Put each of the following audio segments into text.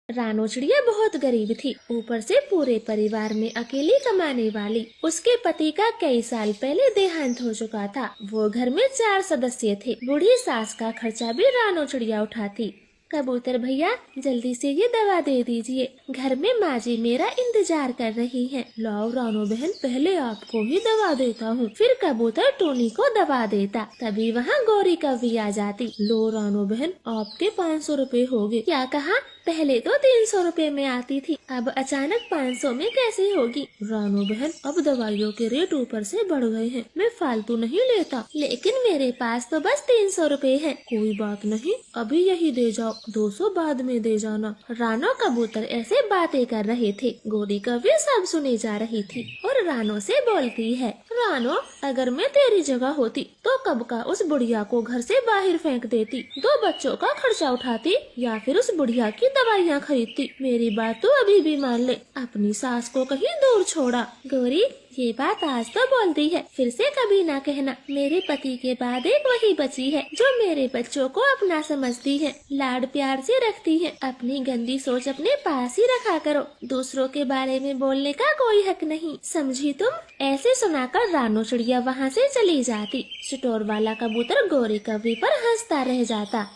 रानो चिड़िया बहुत गरीब थी, ऊपर से पूरे परिवार में अकेली कमाने वाली। उसके पति का कई साल पहले देहांत हो चुका था। वो घर में 4 सदस्य थे। बूढ़ी सास का खर्चा भी रानो चिड़िया उठाती। कबूतर भैया, जल्दी से ये दवा दे दीजिए, घर में माँ जी मेरा इंतजार कर रही हैं। लाओ रानो बहन, पहले आपको ही दवा देता हूँ। फिर कबूतर टोनी को दवा देता। तभी वहाँ गौरी कव्वी आ जाती। लो रानो बहन, आपके 500 रुपए हो गए। क्या कहा? पहले तो 300 रुपए में आती थी, अब अचानक 500 में कैसे होगी? रानो बहन, अब दवाइयों के रेट ऊपर से बढ़ गए हैं, मैं फालतू नहीं लेता। लेकिन मेरे पास तो बस 300 रुपए है। कोई बात नहीं, अभी यही दे जाओ, 200 बाद में दे जाना। रानो कबूतर ऐसे बातें कर रहे थे। गौरी कव्वी सब सुने जा रही थी और रानो से बोलती है, रानो, अगर मैं तेरी जगह होती तो कब का उस बुढ़िया को घर से बाहर फेंक देती, 2 बच्चों का खर्चा उठाती या फिर उस बुढ़िया की दवाइयाँ खरीदती। मेरी बात तो अभी भी मान ले, अपनी सास को कहीं दूर छोड़ा। गौरी, ये बात आज तो बोलती है, फिर से कभी ना कहना। मेरे पति के बाद एक वही बची है जो मेरे बच्चों को अपना समझती है, लाड प्यार से रखती है। अपनी गंदी सोच अपने पास ही रखा करो, दूसरों के बारे में बोलने का कोई हक नहीं, समझी तुम? ऐसे सुनाकर रानो चिड़िया वहाँ से चली जाती। स्टोर वाला कबूतर गौरी कव्वी पर हंसता रह जाता।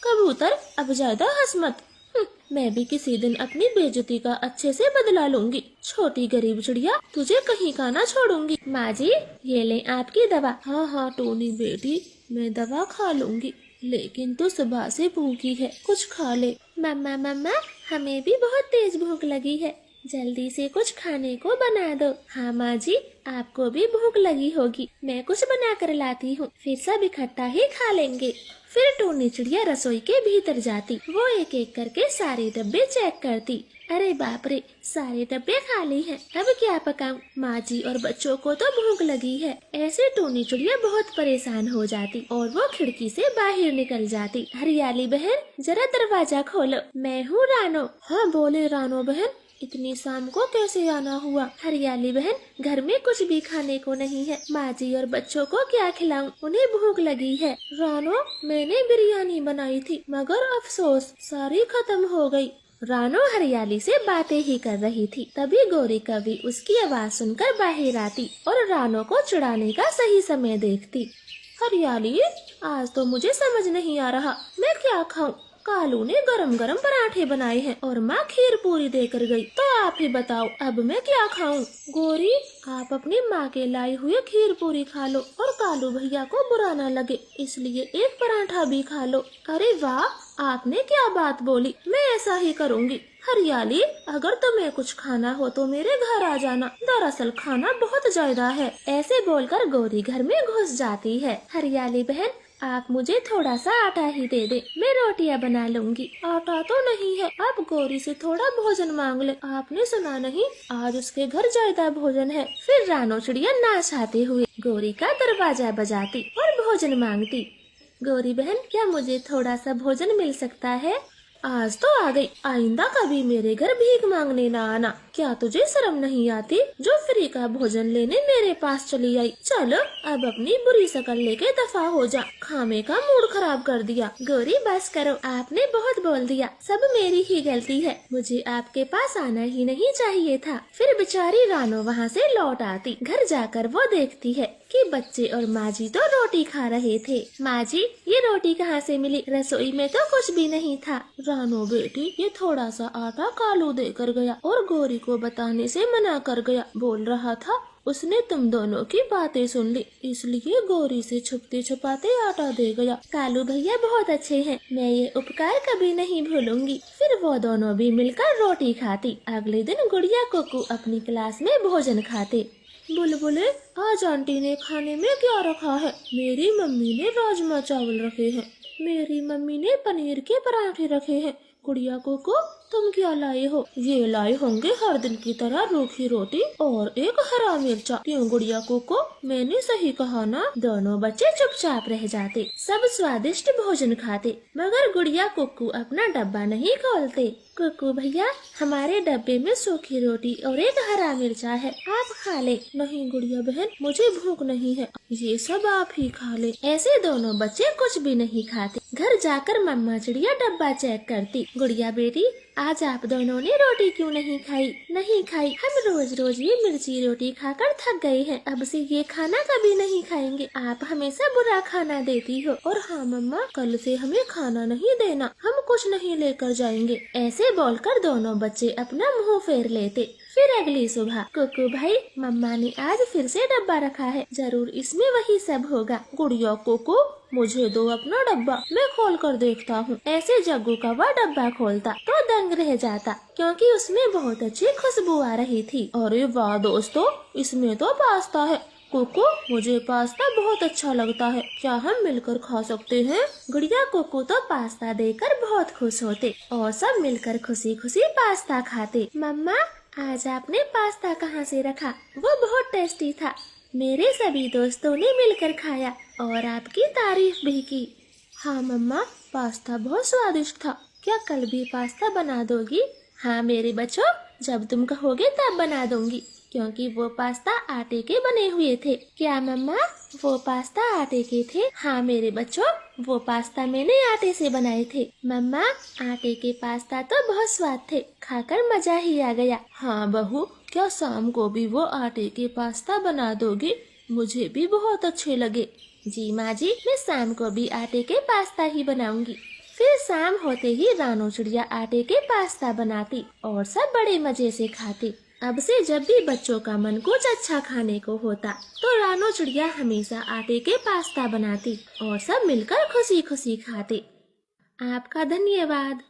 कबूतर, अब ज्यादा हंस मत, मैं भी किसी दिन अपनी बेइज्जती का अच्छे से बदला लूंगी। छोटी गरीब चिड़िया, तुझे कहीं का ना छोड़ूंगी। माँ जी, ये ले आपकी दवा। हाँ हाँ टोनी बेटी, मैं दवा खा लूंगी, लेकिन तू सुबह से भूखी है, कुछ खा ले। मम्मा मम्मा, हमें भी बहुत तेज भूख लगी है, जल्दी से कुछ खाने को बना दो। हाँ माँ जी, आपको भी भूख लगी होगी, मैं कुछ बना कर लाती हूँ, फिर सब इकट्ठा ही खा लेंगे। फिर टोनी चिड़िया रसोई के भीतर जाती। वो एक एक करके सारे डब्बे चेक करती। अरे बाप रे, सारे डब्बे खाली हैं, अब क्या पकाऊं? माँ जी और बच्चों को तो भूख लगी है। ऐसे टोनी चिड़िया बहुत परेशान हो जाती और वो खिड़की से बाहर निकल जाती। हरियाली बहन, जरा दरवाजा खोलो, मैं हूँ रानो। हाँ बोले रानो बहन, इतनी शाम को कैसे आना हुआ? हरियाली बहन, घर में कुछ भी खाने को नहीं है, माँ जी और बच्चों को क्या खिलाऊं? उन्हें भूख लगी है। रानो, मैंने बिरयानी बनाई थी, मगर अफसोस सारी खत्म हो गई। रानो हरियाली से बातें ही कर रही थी, तभी गौरी कव्वी उसकी आवाज सुनकर बाहर आती और रानो को चिढ़ाने का सही समय देखती। हरियाली, आज तो मुझे समझ नहीं आ रहा मैं क्या खाऊं। कालू ने गरम गरम पराठे बनाए हैं और माँ खीर पूरी देकर गई, तो आप ही बताओ अब मैं क्या खाऊं? गौरी, आप अपनी माँ के लाई हुए खीर पूरी खा लो और कालू भैया को बुरा न लगे इसलिए एक पराठा भी खा लो। अरे वाह, आपने क्या बात बोली, मैं ऐसा ही करूँगी। हरियाली, अगर तुम्हें कुछ खाना हो तो मेरे घर आ जाना, दरअसल खाना बहुत ज्यादा है। ऐसे बोलकर गौरी घर में घुस जाती है। हरियाली बहन, आप मुझे थोड़ा सा आटा ही दे दे, मैं रोटियां बना लूंगी। आटा तो नहीं है, आप गौरी से थोड़ा भोजन मांग ले। आपने सुना नहीं, आज उसके घर ज्यादा भोजन है। फिर रानो चिड़िया नाच आते हुए गौरी का दरवाजा बजाती और भोजन मांगती। गौरी बहन, क्या मुझे थोड़ा सा भोजन मिल सकता है? आज तो आ गई, आइंदा कभी मेरे घर भीख मांगने ना आना। क्या तुझे शर्म नहीं आती जो फ्री का भोजन लेने मेरे पास चली आई? चलो अब अपनी बुरी शकल लेके दफा हो जा, खामे का मूड खराब कर दिया। गौरी बस करो, आपने बहुत बोल दिया, सब मेरी ही गलती है, मुझे आपके पास आना ही नहीं चाहिए था। फिर बेचारी रानो वहाँ से लौट आती। घर जाकर वो देखती है कि बच्चे और माँ जी तो रोटी खा रहे थे। माँ जी, ये रोटी कहाँ से मिली? रसोई में तो कुछ भी नहीं था। रानो बेटी, ये थोड़ा सा आटा कालू देकर गया और गौरी को बताने से मना कर गया, बोल रहा था उसने तुम दोनों की बातें सुन ली, इसलिए गौरी से छुपते छुपाते आटा दे गया। कालू भैया बहुत अच्छे हैं, मैं ये उपकार कभी नहीं भूलूंगी। फिर वो दोनों भी मिलकर रोटी खाती। अगले दिन गुड़िया कुकू अपनी क्लास में भोजन खाते। बुलबुले, आज आंटी ने खाने में क्या रखा है? मेरी मम्मी ने राजमा चावल रखे हैं, मेरी मम्मी ने पनीर के पराठे रखे हैं। गुड़िया कोको, तुम क्या लाए हो? ये लाए होंगे हर दिन की तरह रूखी रोटी और एक हरा मिर्चा। क्यों गुड़िया कोको, मैंने सही कहा ना? दोनों बच्चे चुपचाप रह जाते। सब स्वादिष्ट भोजन खाते, मगर गुड़िया कुक्कू अपना डब्बा नहीं खोलते। कुक्कू भैया, हमारे डब्बे में सूखी रोटी और एक हरा मिर्चा है, आप खा ले। नहीं गुड़िया बहन, मुझे भूख नहीं है, ये सब आप ही खा ले। ऐसे दोनों बच्चे कुछ भी नहीं खाते। घर जाकर मम्मा चिड़िया डब्बा चेक करती। गुड़िया बेटी, आज आप दोनों ने रोटी क्यों नहीं खाई? नहीं खाई, हम रोज रोज ये मिर्ची रोटी खाकर थक गए हैं, अब से ये खाना कभी नहीं खाएंगे। आप हमेशा बुरा खाना देती हो। और हाँ मम्मा, कल से हमें खाना नहीं देना, हम कुछ नहीं लेकर जाएंगे। ऐसे बोलकर दोनों बच्चे अपना मुँह फेर लेते। फिर अगली सुबह, कुकू भाई, मम्मा ने आज फिर से डब्बा रखा है, जरूर इसमें वही सब होगा। गुड़िया कुकू, मुझे दो अपना डब्बा, मैं खोल कर देखता हूँ। ऐसे जग्गू का वह डब्बा खोलता तो दंग रह जाता, क्योंकि उसमें बहुत अच्छी खुशबू आ रही थी। अरे वाह दोस्तों, इसमें तो पास्ता है। कुकू, मुझे पास्ता बहुत अच्छा लगता है, क्या हम मिलकर खा सकते हैं? गुड़िया कुकू तो पास्ता देकर बहुत खुश होते और सब मिलकर खुशी खुशी पास्ता खाते। मम्मा, आज आपने पास्ता कहाँ से रखा? वो बहुत टेस्टी था, मेरे सभी दोस्तों ने मिलकर खाया और आपकी तारीफ भी की। हाँ मम्मा, पास्ता बहुत स्वादिष्ट था, क्या कल भी पास्ता बना दोगी? हाँ मेरे बच्चों, जब तुम कहोगे तब बना दूंगी, क्योंकि वो पास्ता आटे के बने हुए थे। क्या मम्मा, वो पास्ता आटे के थे? हाँ मेरे बच्चों, वो पास्ता मैंने आटे से बनाए थे। मम्मा, आटे के पास्ता तो बहुत स्वाद थे, खाकर मजा ही आ गया। हाँ बहू, क्या शाम को भी वो आटे के पास्ता बना दोगी? मुझे भी बहुत अच्छे लगे। जी माँ जी, मैं शाम को भी आटे के पास्ता ही बनाऊंगी। फिर शाम होते ही रानो चिड़िया आटे के पास्ता बनाती और सब बड़े मजे से खाते। अब से जब भी बच्चों का मन कुछ अच्छा खाने को होता तो रानो चिड़िया हमेशा आटे के पास्ता बनाती और सब मिलकर खुशी खुशी खाते। आपका धन्यवाद।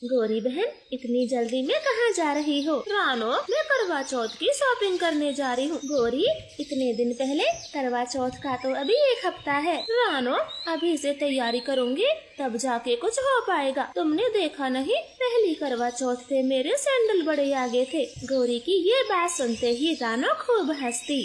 गौरी बहन, इतनी जल्दी में कहाँ जा रही हो? रानो, मैं करवा चौथ की शॉपिंग करने जा रही हूँ। गौरी, इतने दिन पहले? करवा चौथ का तो अभी 1 हफ्ता है। रानो, अभी से तैयारी करूँगी तब जाके कुछ हो पाएगा। तुमने देखा नहीं, पहली करवा चौथ पे मेरे सैंडल बड़े आगे थे। गौरी की ये बात सुनते ही रानो खूब हंसती।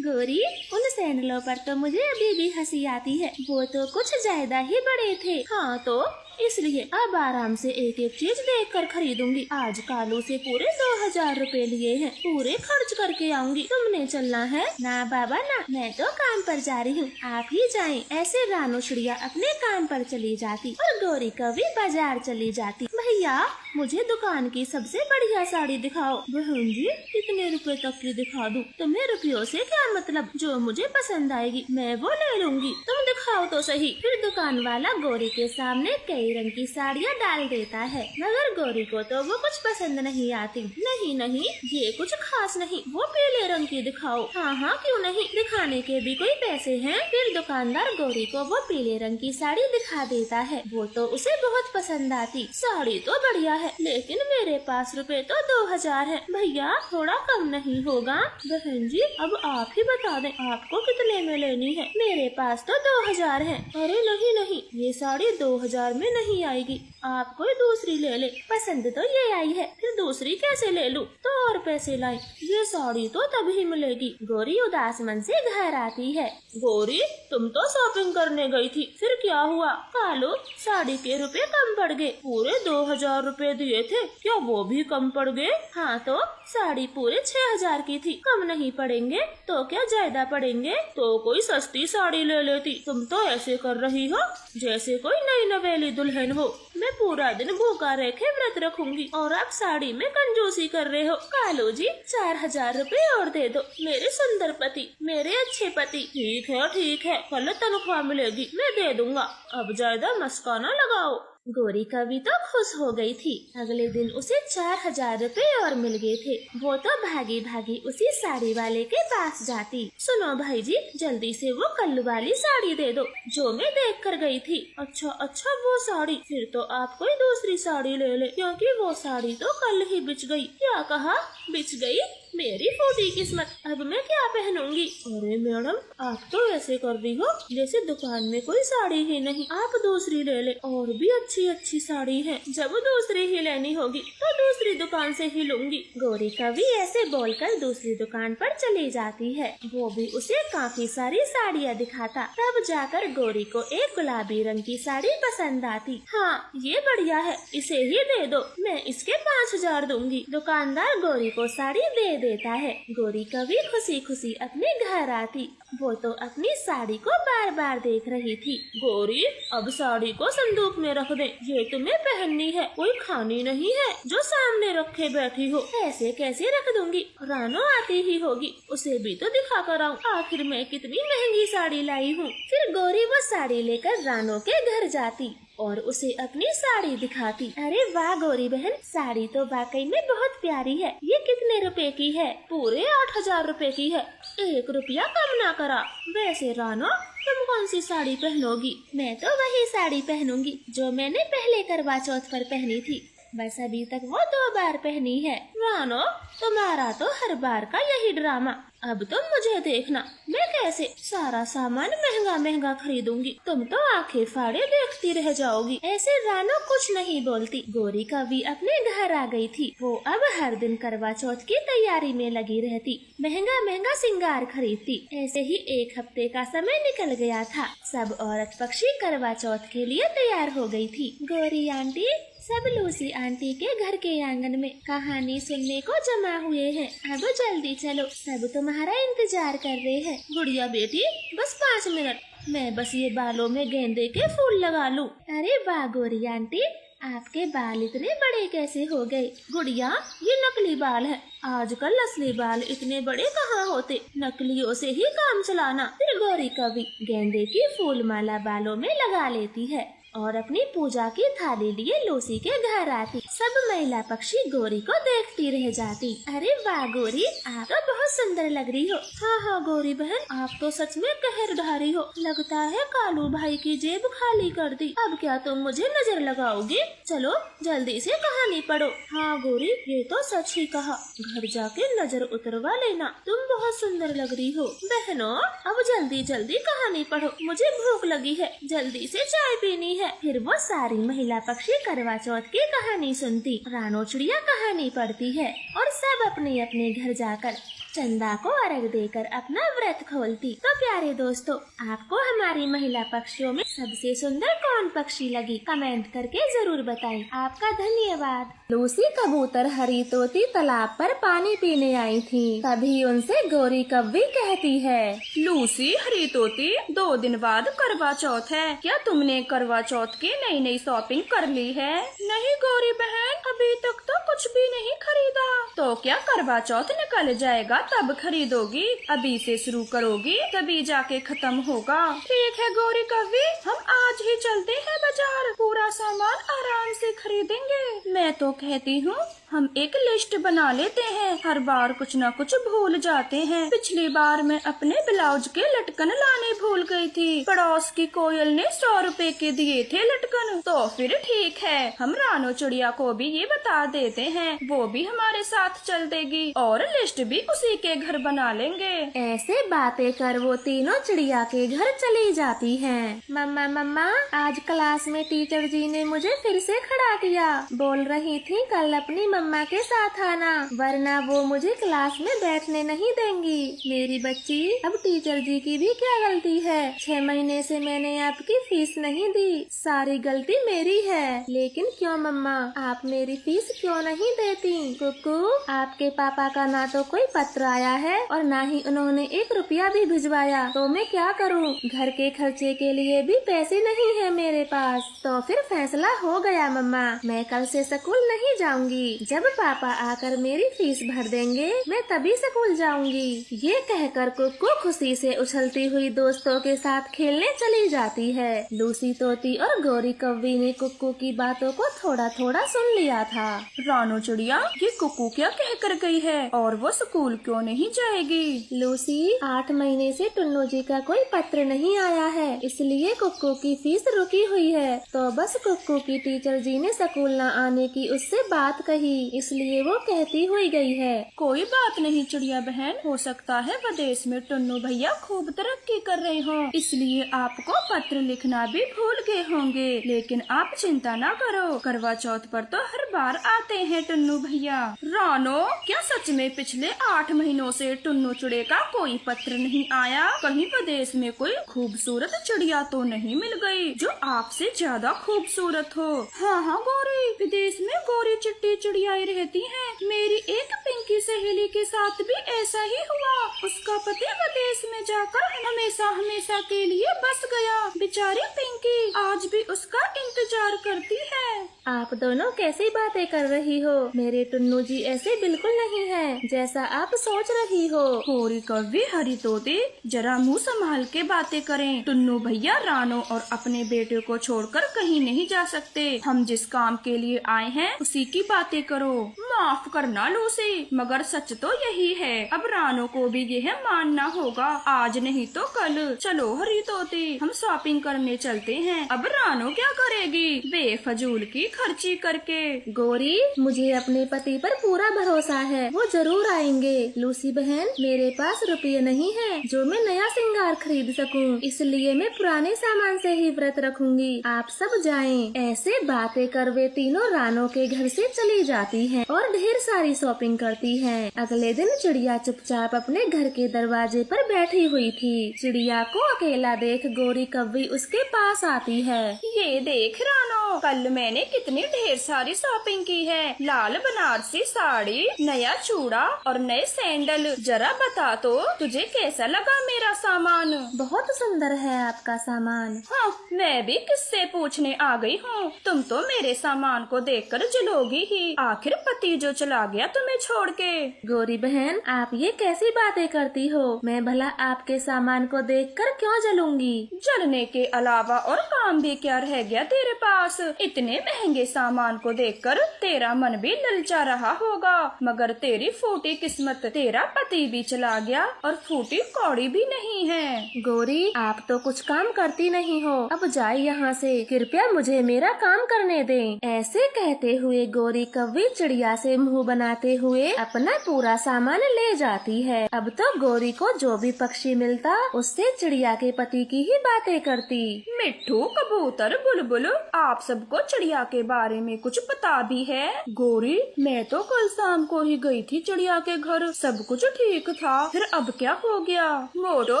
गौरी, उन सैंडलों पर तो मुझे अभी भी हंसी आती है, वो तो कुछ ज्यादा ही बड़े थे। हाँ तो इसलिए अब आराम से एक एक चीज देखकर खरीदूंगी। आज कालू से पूरे 2000 रुपए लिए हैं, पूरे खर्च करके आऊंगी। तुमने चलना है? ना बाबा ना, मैं तो काम पर जा रही हूँ, आप ही जाएं। ऐसे रानो चिड़िया अपने काम पर चली जाती और गौरी कभी बाजार चली जाती। भैया, मुझे दुकान की सबसे बढ़िया साड़ी दिखाओ। बहन जी, कितने रुपए तक की दिखा दूं? तुम्हें रुपयों से क्या मतलब, जो मुझे पसंद आएगी मैं वो ले लूंगी, तुम दिखाओ तो सही। फिर दुकान वाला गौरी के सामने कई रंग की साड़ियाँ डाल देता है, मगर गौरी को तो वो कुछ पसंद नहीं आती। नहीं नहीं, ये कुछ खास नहीं, वो पीले रंग की दिखाओ। हाँ हाँ, क्यों नहीं, दिखाने के भी कोई पैसे हैं। फिर दुकानदार गौरी को वो पीले रंग की साड़ी दिखा देता है, वो तो उसे बहुत पसंद आती। साड़ी तो बढ़िया है, लेकिन मेरे पास रुपए तो 2000 है। भैया, थोड़ा कम नहीं होगा? बहन जी, अब आप ही बता दें, आपको कितने में लेनी है? मेरे पास तो 2000 है। अरे नहीं नहीं, ये साड़ी 2000 में नहीं आएगी, आप कोई दूसरी ले ले। पसंद तो ये आई है, फिर दूसरी कैसे ले लूं? तो और पैसे लाए, ये साड़ी तो तभी मिलेगी। गौरी उदास मन से घर आती है। गौरी, तुम तो शॉपिंग करने गई थी, फिर क्या हुआ? कालू, साड़ी के रुपए कम पड़ गए, पूरे 2000 रुपए दिए थे, क्या वो भी कम पड़ गए? हाँ तो साड़ी पूरे 6000 की थी, कम नहीं पड़ेंगे तो क्या ज्यादा पड़ेंगे? तो कोई सस्ती साड़ी ले लेती, तुम तो ऐसे कर रही हो जैसे कोई नई नवेली दुल्हन हो। मैं पूरा दिन भूखा रह के व्रत रखूंगी और आप साड़ी में कंजूसी कर रहे हो। कालू जी, 4000 रुपए और दे दो, मेरे सुंदर पति, मेरे अच्छे पति। ठीक है, कल तनख्वाह मिलेगी, मैं दे दूंगा, अब ज्यादा मस्का ना लगाओ। गौरी कभी तो खुश हो गई थी। अगले दिन उसे 4000 रुपए और मिल गए थे। वो तो भागी भागी उसी साड़ी वाले के पास जाती। सुनो भाई जी, जल्दी से वो कल्लू वाली साड़ी दे दो, जो मैं देख कर गई थी। अच्छा, वो साड़ी? फिर तो आप कोई दूसरी साड़ी ले ले, क्योंकि वो साड़ी तो कल ही बिच गई। क्या कहा? बिच गई? मेरी फूटी किस्मत, अब मैं क्या पहनूंगी? अरे मैडम, आप तो ऐसे कर रही हो जैसे दुकान में कोई साड़ी ही नहीं। आप दूसरी ले ले, और भी अच्छी साड़ी है। जब दूसरी ही लेनी होगी तो दूसरी दुकान से ही लूंगी। गौरी कभी ऐसे बोलकर दूसरी दुकान पर चली जाती है। वो भी उसे काफी सारी साड़ियाँ दिखाता। तब जाकर गौरी को एक गुलाबी रंग की साड़ी पसंद आती। हाँ, ये बढ़िया है, इसे ही दे दो, मैं इसके 5000 दूंगी। दुकानदार गौरी को साड़ी दे देता है। गौरी कभी खुशी खुशी अपने घर आती। वो तो अपनी साड़ी को बार बार देख रही थी। गौरी, अब साड़ी को संदूक में रख दे, ये तुम्हें पहननी है, कोई खानी नहीं है जो सामने रखे बैठी हो। ऐसे कैसे रख दूंगी, रानो आती ही होगी, उसे भी तो दिखा कर आऊं आखिर मैं कितनी महंगी साड़ी लाई हूँ। फिर गौरी वो साड़ी लेकर रानो के घर जाती और उसे अपनी साड़ी दिखाती। अरे वाह गौरी बहन, साड़ी तो वाकई में बहुत प्यारी है। ये कितने रुपए की है? पूरे 8,000 रुपए की है। 1 रुपया कम ना करा। वैसे रानो, तुम कौन सी साड़ी पहनोगी? मैं तो वही साड़ी पहनूंगी जो मैंने पहले करवा चौथ पर पहनी थी, बस अभी तक वो 2 बार पहनी है। रानो, तुम्हारा तो हर बार का यही ड्रामा। अब तुम मुझे देखना, मैं कैसे सारा सामान महंगा महंगा खरीदूंगी, तुम तो आंखें फाड़े देखती रह जाओगी। ऐसे रानो कुछ नहीं बोलती। गौरी कभी अपने घर आ गई थी। वो अब हर दिन करवा चौथ की तैयारी में लगी रहती, महंगा महंगा सिंगार खरीदती। ऐसे ही 1 हफ्ते का समय निकल गया था। सब औरत पक्षी करवा चौथ के लिए तैयार हो गई थी। गौरी आंटी, सब लूसी आंटी के घर के आंगन में कहानी सुनने को जमा हुए हैं। अब जल्दी चलो, सब तुम्हारा इंतजार कर रहे हैं। गुड़िया बेटी, बस 5 मिनट, मैं बस ये बालों में गेंदे के फूल लगा लूं। अरे वाह गौरी आंटी, आपके बाल इतने बड़े कैसे हो गए? गुड़िया, ये नकली बाल है, आजकल असली बाल इतने बड़े कहाँ होते, नकलियों से ही काम चलाना। फिर गौरी कभी गेंदे की फूल माला बालों में लगा लेती है और अपनी पूजा की थाली लिए लूसी के घर आती। सब महिला पक्षी गौरी को देखती रह जाती। अरे वाह गौरी, आप तो बहुत सुंदर लग रही हो। हाँ हाँ गौरी बहन, आप तो सच में कहरधारी हो। लगता है कालू भाई की जेब खाली कर दी। अब क्या तुम मुझे नजर लगाओगी? चलो जल्दी से कहानी पढ़ो। हाँ गौरी, ये तो सच ही कहा, घर जाके नजर उतरवा लेना, तुम बहुत सुंदर लग रही हो। बहनों, अब जल्दी जल्दी कहानी पढ़ो, मुझे भूख लगी है, जल्दी से चाय पीनी है। फिर वो सारी महिला पक्षी करवा चौथ की कहानी सुनती। रानो चिड़िया कहानी पढ़ती है और सब अपने अपने घर जाकर चंदा को अर्घ देकर अपना व्रत खोलती। तो प्यारे दोस्तों, आपको हमारी महिला पक्षियों में सबसे सुंदर कौन पक्षी लगी? कमेंट करके जरूर बताएं। आपका धन्यवाद। लूसी कबूतर हरी तोती तालाब पर पानी पीने आई थी। तभी उनसे गौरी कव्वी कहती है, लूसी हरी तोती, 2 दिन बाद करवा चौथ है, क्या तुमने करवा चौथ की नई नई शॉपिंग कर ली है? नहीं गौरी बहन, अभी तक तो कुछ भी नहीं खरीदा। तो क्या करवा चौथ निकल जाएगा तब खरीदोगी? अभी से शुरू करोगी तभी जाके खत्म होगा। ठीक है गौरी कव्वी, हम आज ही चलते हैं बाजार, पूरा सामान आराम से खरीदेंगे। मैं तो कहती हूँ हम एक लिस्ट बना लेते हैं, हर बार कुछ न कुछ भूल जाते हैं। पिछली बार मैं अपने ब्लाउज के लटकन लाने भूल गई थी, पड़ोस की कोयल ने 100 रुपए के दिए थे लटकन। तो फिर ठीक है, हम रानो चिड़िया को भी ये बता देते हैं, वो भी हमारे साथ चल देगी और लिस्ट भी उसी के घर बना लेंगे। ऐसे बातें कर वो तीनों चिड़िया के घर चली जाती हैं। मम्मा मम्मा, आज क्लास में टीचर जी ने मुझे फिर से खड़ा किया। बोल रही थी कल अपनी मम्मा के साथ आना, वरना वो मुझे क्लास में बैठने नहीं देंगी। मेरी बच्ची, अब टीचर जी की भी क्या गलती है? 6 महीने से मैंने आपकी फीस नहीं दी, सारी गलती मेरी है। लेकिन क्यों मम्मा, आप मेरी फीस क्यों नहीं देती? कुकू, आपके पापा का ना तो कोई पत्र आया है और ना ही उन्होंने 1 रुपया भी भिजवाया, तो मैं क्या करूं? घर के खर्चे के लिए भी पैसे नहीं है मेरे पास। तो फिर फैसला हो गया मम्मा, मैं कल से स्कूल नहीं जाऊंगी। जब पापा आकर मेरी फीस भर देंगे, मैं तभी स्कूल जाऊंगी। ये कहकर कुक्कू खुशी से उछलती हुई दोस्तों के साथ खेलने चली जाती है। लूसी तोती और गौरी कव्वी ने कुक्कू की बातों को थोड़ा थोड़ा सुन लिया था। रानो चिड़िया, ये कुक्कू क्या कह कर गई है और वो स्कूल क्यों नहीं जाएगी? लूसी, 8 महीने से टुन्नू जी का कोई पत्र नहीं आया है, इसलिए कुक्कू की फीस रुकी हुई है। तो बस कुक्कू की टीचर जी ने स्कूल न आने की उससे बात कही, इसलिए वो कहती हुई गई है। कोई बात नहीं चिड़िया बहन, हो सकता है विदेश में टुन्नू भैया खूब तरक्की कर रहे हो, इसलिए आपको पत्र लिखना भी भूल गए होंगे। लेकिन आप चिंता ना करो, करवा चौथ पर तो हर बार आते हैं टुन्नू भैया। रानो, क्या सच में पिछले 8 महीनों से टुन्नू चिड़े का कोई पत्र नहीं आया? कहीं विदेश में कोई खूबसूरत चिड़िया तो नहीं मिल गई जो आपसे ज्यादा खूबसूरत हो? हाँ हाँ गौरी, विदेश में गोरी चिट्टी चिड़िया आई रहती हैं। मेरी एक पिंकी सहेली के साथ भी ऐसा ही हुआ। उसका पति विदेश में जाकर हमेशा हमेशा के लिए बस गया। बेचारी पिंकी आज भी उसका इंतजार करती है। आप दोनों कैसी बातें कर रही हो? मेरे टुन्नू जी ऐसे बिल्कुल नहीं है जैसा आप सोच रही हो। होरी कव्वी हरी तोते, जरा मुंह संभाल के बातें करें। टुन्नू भैया रानो और अपने बेटे को छोड़कर कहीं नहीं जा सकते। हम जिस काम के लिए आए हैं उसी की बातें करो। माफ करना लूसी, मगर सच तो यही है। अब रानो को भी यह मानना होगा, आज नहीं तो कल। चलो हरी तोते, हम शॉपिंग करने चलते हैं। अब रानो क्या करेगी बेफजूल की खर्ची करके? गौरी, मुझे अपने पति पर पूरा भरोसा है, वो जरूर आएंगे। लूसी बहन, मेरे पास रुपये नहीं है जो मैं नया श्रृंगार खरीद सकूं, इसलिए मैं पुराने सामान से ही व्रत रखूंगी। आप सब जाएं। ऐसे बातें कर वे तीनों रानो के घर से चली जाती हैं और ढेर सारी शॉपिंग करती हैं। अगले दिन चिड़िया चुपचाप अपने घर के दरवाजे पर बैठी हुई थी। चिड़िया को अकेला देख गोरी कव्वी उसके पास आती है। ये देख रानो, कल मैंने कितनी ढेर सारी शॉपिंग की है। लाल बनारसी साड़ी, नया चूड़ा और नए सैंडल। जरा बता तो तुझे कैसा लगा मेरा सामान? बहुत सुंदर है आपका सामान। हाँ, मैं भी किससे पूछने आ गई हूँ। तुम तो मेरे सामान को देखकर जलोगी ही। आखिर पति जो चला गया तुम्हें छोड़ के। गौरी बहन, आप ये कैसी बातें करती हो? मैं भला आपके सामान को देखकर क्यों जलूंगी? जलने के अलावा और काम भी क्या रह गया तेरे पास? इतने महंगे सामान को देखकर तेरा मन भी ललचा रहा होगा, मगर तेरी फूटी किस्मत, तेरा पति भी चला गया और फूटी कौड़ी भी नहीं है। गौरी, आप तो कुछ काम करती नहीं हो। अब जाए यहाँ से, कृपया मुझे मेरा काम करने दें। ऐसे कहते हुए गोरी कव्वी चिड़िया से मुंह बनाते हुए अपना पूरा सामान ले जाती है। अब तो गोरी को जो भी पक्षी मिलता उससे चिड़िया के पति की ही बातें करती। मिट्ठू, कबूतर, बुलबुल, आप सबको चिड़िया के बारे में कुछ पता भी है? गोरी, मैं तो कल शाम को ही गई थी चिड़िया के घर, सब कुछ ठीक था। फिर अब क्या हो गया? मोटो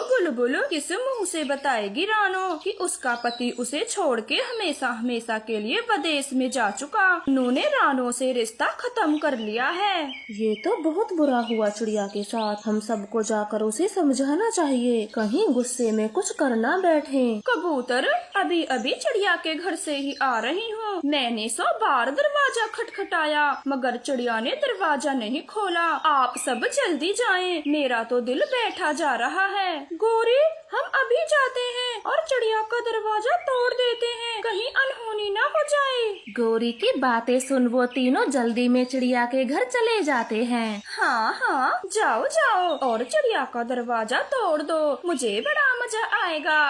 बुलबुल किस मुंह से बताएगी रानो कि उसका पति उसे छोड़ के हमेशा हमेशा के लिए विदेश में जा चुका। उन्होंने रानो से रिश्ता खत्म कर लिया है। ये तो बहुत बुरा हुआ चिड़िया के साथ। हम सबको जाकर उसे समझाना चाहिए, कहीं गुस्से में कुछ करना बैठे। कबूतर, अभी अभी चिड़िया के घर से ही आ रही हूँ। मैंने 100 बार दरवाजा खटखटाया मगर चिड़िया ने दरवाजा नहीं खोला। आप सब जल्दी जाएं, मेरा तो दिल बैठा जा रहा है। गोरी, हम अभी जाते हैं और चिड़िया का दरवाजा तोड़ देते हैं, कहीं अनहोनी न हो जाए। गौरी की बातें सुन वो तीनों जल्दी में चिड़िया के घर चले जाते हैं। हाँ हाँ, जाओ जाओ और चिड़िया का दरवाजा तोड़ दो, मुझे बड़ा मजा आएगा।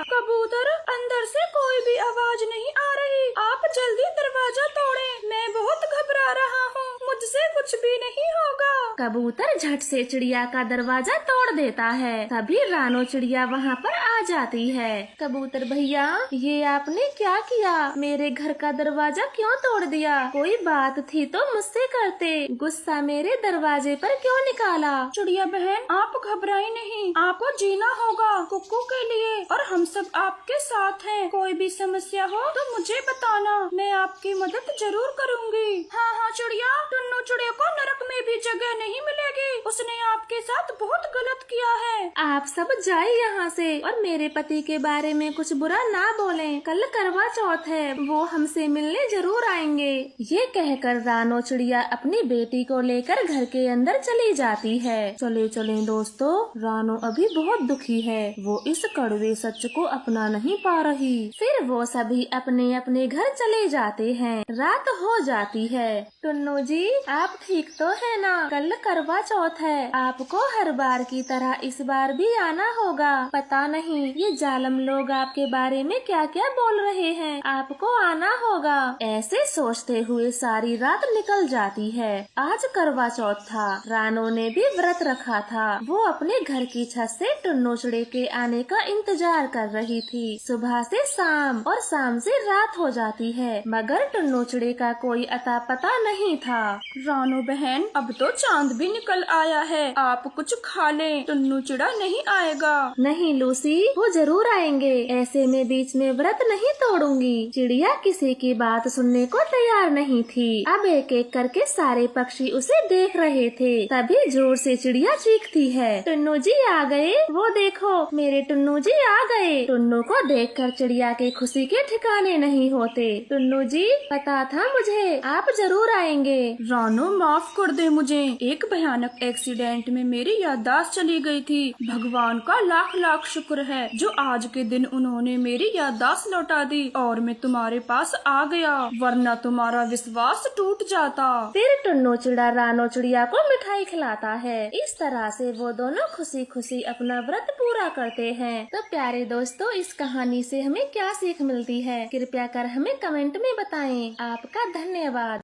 कबूतर, अंदर से कोई भी आवाज नहीं आ रही, आप जल्दी दरवाजा तोड़ें, मैं बहुत घबरा रहा हूँ, मुझसे कुछ भी नहीं होगा। कबूतर झट से चिड़िया का दरवाजा तोड़ देता है। तभी रानो चिड़िया वहाँ पर आ जाती है। कबूतर भैया, ये आपने क्या किया? मेरे घर का दरवाजा क्यों तोड़ दिया? कोई बात थी तो मुझसे करते, गुस्सा मेरे दरवाजे पर क्यों निकाला? चिड़िया बहन, आप घबराई नहीं, आपको जीना होगा कुक्कू के लिए और हम सब आपके साथ हैं। कोई भी समस्या हो तो मुझे बताना, मैं आपकी मदद जरूर करूँगी। हाँ हाँ चिड़िया, टुन्नू चिड़िया को नरक में भी जगह नहीं मिलेगी, उसने आपके साथ बहुत गलत किया है। आप सब जाए यहाँ से और मेरे पति के बारे में कुछ बुरा ना बोलें। कल करवा चौथ है, वो हमसे मिलने जरूर आएंगे। ये कहकर रानो चिड़िया अपनी बेटी को लेकर घर के अंदर चली जाती है। चले चले दोस्तों, रानो अभी बहुत दुखी है, वो इस कड़वे सच को अपना नहीं पा रही। फिर वो सभी अपने अपने घर चले जाते हैं। रात हो जाती है। टुन्नू जी, आप ठीक तो है ना? कल करवा चौथ है, आपको हर बार की तरह इस बार भी आना होगा। पता नहीं ये जालम लोग आपके बारे में क्या क्या बोल रहे हैं, आपको आना होगा। ऐसे सोचते हुए सारी रात निकल जाती है। आज करवा चौथ था, रानो ने भी व्रत रखा था। वो अपने घर की छत से टुन्नू चिड़े के आने का इंतजार कर रही थी। सुबह से शाम और शाम से रात हो जाती है, मगर टुन्नू चिड़े का कोई अता पता नहीं था। रानो बहन, अब तो चांद भी निकल आया आया है, आप कुछ खा लें, टुन्नू चिड़ा नहीं आएगा। नहीं लूसी, वो जरूर आएंगे, ऐसे में बीच में व्रत नहीं तोड़ूंगी। चिड़िया किसी की बात सुनने को तैयार नहीं थी। अब एक एक करके सारे पक्षी उसे देख रहे थे। तभी जोर से चिड़िया चीखती है, टुन्नू जी आ गए, वो देखो मेरे टुन्नू जी आ गए। टुन्नू को देखकर चिड़िया की खुशी के ठिकाने नहीं होते। टुन्नू जी, पता था मुझे आप जरूर आएंगे। रानो माफ कर दे मुझे, एक भयानक एक्सीडेंट में मेरी याददाश्त चली गई थी। भगवान का लाख लाख शुक्र है जो आज के दिन उन्होंने मेरी याददाश्त लौटा दी और मैं तुम्हारे पास आ गया, वरना तुम्हारा विश्वास टूट जाता। फिर टुन्नू चिड़ा रानो चिड़िया को मिठाई खिलाता है। इस तरह से वो दोनों खुशी खुशी अपना व्रत पूरा करते हैं। तो प्यारे दोस्तों, इस कहानी से हमें क्या सीख मिलती है, कृपया कर हमें कमेंट में बताएं। आपका धन्यवाद।